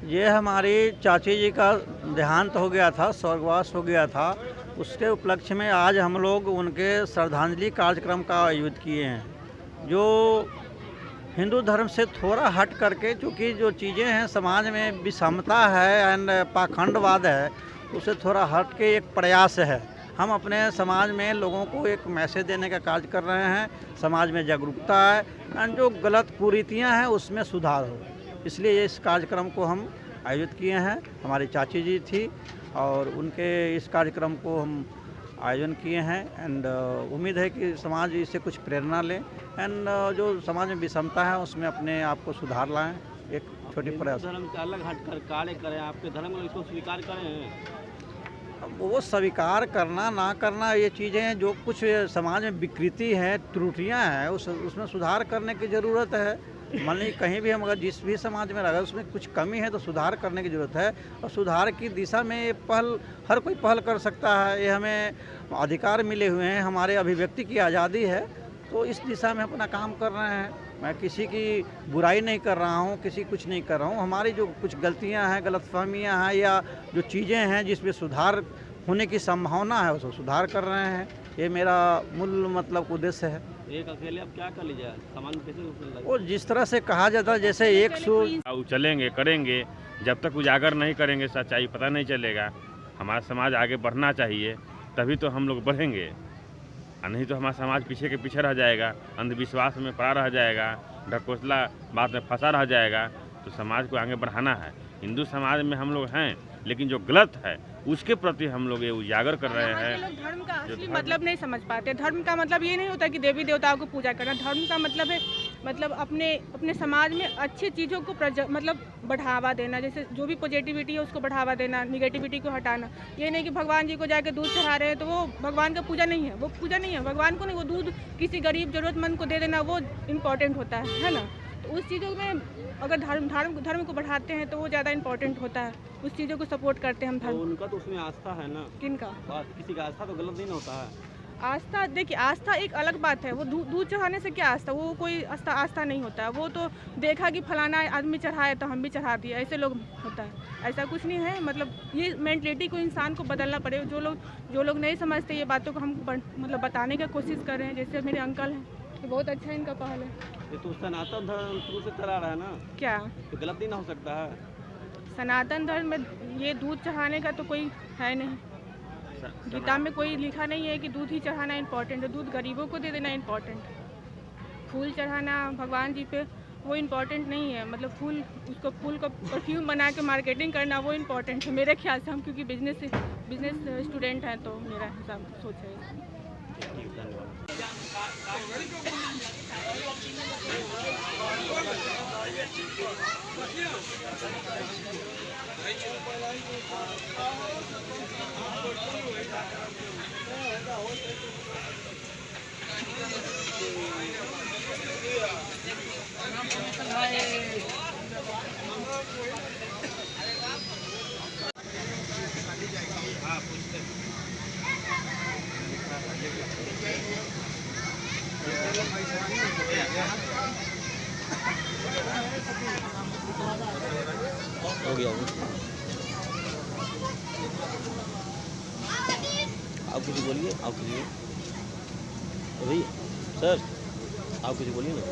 ये हमारी चाची जी का देहांत हो गया था, स्वर्गवास हो गया था। उसके उपलक्ष्य में आज हम लोग उनके श्रद्धांजलि कार्यक्रम का आयोजित किए हैं, जो हिंदू धर्म से थोड़ा हट करके, चूँकि जो चीज़ें हैं समाज में विषमता है एंड पाखंडवाद है, उससे थोड़ा हट के एक प्रयास है। हम अपने समाज में लोगों को एक मैसेज देने का कार्य कर रहे हैं, समाज में जागरूकता है एंड जो गलत कुरीतियाँ हैं उसमें सुधार हो, इसलिए इस कार्यक्रम को हम आयोजित किए हैं। हमारी चाची जी थी और उनके इस कार्यक्रम को हम आयोजन किए हैं एंड उम्मीद है कि समाज इससे कुछ प्रेरणा लें एंड जो समाज में विषमता है उसमें अपने आप को सुधार लाएं। एक छोटी प्रयास धर्म से अलग हटकर कार्य करें, आपके धर्म में इसको स्वीकार करें। अब वो स्वीकार करना ना करना ये चीज़ें हैं, जो कुछ समाज में विकृति है, त्रुटियां हैं, उसमें सुधार करने की ज़रूरत है। मान लीजिए कहीं भी हम अगर जिस भी समाज में रह उसमें कुछ कमी है तो सुधार करने की ज़रूरत है, और सुधार की दिशा में ये पहल हर कोई पहल कर सकता है। ये हमें अधिकार मिले हुए हैं, हमारे अभिव्यक्ति की आज़ादी है, तो इस दिशा में अपना काम कर रहे हैं। मैं किसी की बुराई नहीं कर रहा हूँ, किसी कुछ नहीं कर रहा हूँ। हमारी जो कुछ गलतियाँ हैं, गलतफहमियाँ हैं या जो चीज़ें हैं जिसमें सुधार होने की संभावना है उसको सुधार कर रहे हैं। ये मेरा मूल मतलब उद्देश्य है। एक अकेले अब क्या कर लीजिए, सामान कैसे उपलब्ध वो जिस तरह से कहा जाता है, जैसे एक चलेंगे करेंगे, जब तक उजागर नहीं करेंगे सच्चाई पता नहीं चलेगा। हमारा समाज आगे बढ़ना चाहिए, तभी तो हम लोग बढ़ेंगे, और नहीं तो हमारा समाज पीछे के पीछे रह जाएगा, अंधविश्वास में पड़ा रह जाएगा, ढकोसला बात में फंसा रह जाएगा। तो समाज को आगे बढ़ाना है। हिंदू समाज में हम लोग हैं, लेकिन जो गलत है उसके प्रति हम लोग ये उजागर कर रहे हैं। लोग धर्म का असली मतलब नहीं समझ पाते। धर्म का मतलब ये नहीं होता कि देवी देवताओं को पूजा करना। धर्म का मतलब है अपने समाज में अच्छी चीज़ों को मतलब बढ़ावा देना, जैसे जो भी पॉजिटिविटी है उसको बढ़ावा देना, निगेटिविटी को हटाना। ये नहीं कि भगवान जी को जाके दूध चढ़ा रहे हैं तो वो भगवान का पूजा नहीं है, वो पूजा नहीं है भगवान को नहीं। वो दूध किसी गरीब ज़रूरतमंद को दे देना वो इम्पोर्टेंट होता है ना। तो उस चीज़ों में अगर धर्म को बढ़ाते हैं तो वो ज़्यादा इम्पोर्टेंट होता है, उस चीज़ों को सपोर्ट करते हैं हम धर्म। तो उनका तो उसमें आस्था है ना। किनका? किसी का आस्था तो गलत नहीं होता है। आस्था, देखिए आस्था एक अलग बात है। वो दूध चढ़ाने से क्या आस्था, वो कोई आस्था नहीं होता है। वो तो देखा कि फलाना आदमी चढ़ाए तो हम भी चढ़ा दिए, ऐसे लोग होता है। ऐसा कुछ नहीं है। मतलब ये मेंटलिटी को इंसान को बदलना पड़ेगा। जो लोग नहीं समझते ये बातों को हम मतलब बताने की कोशिश कर रहे हैं। जैसे मेरे अंकल हैं, तो बहुत अच्छा इनका पहल है। ये तो सनातन धर्म शुरू से करा रहा है ना, क्या तो गलत नहीं ना हो सकता है। सनातन धर्म में ये दूध चढ़ाने का तो कोई है नहीं। गीता में कोई लिखा नहीं है कि दूध ही चढ़ाना इम्पोर्टेंट है। दूध गरीबों को दे देना इम्पोर्टेंट है। फूल चढ़ाना भगवान जी पे वो इम्पोर्टेंट नहीं है। मतलब फूल को परफ्यूम बना के मार्केटिंग करना वो इम्पोर्टेंट है मेरे ख्याल से। हम क्योंकि बिजनेस स्टूडेंट हैं तो मेरा हिसाब सोच है। हो गया आप कुछ बोलिए, आप बोलिए भाई सर, आप कुछ बोलिए ना।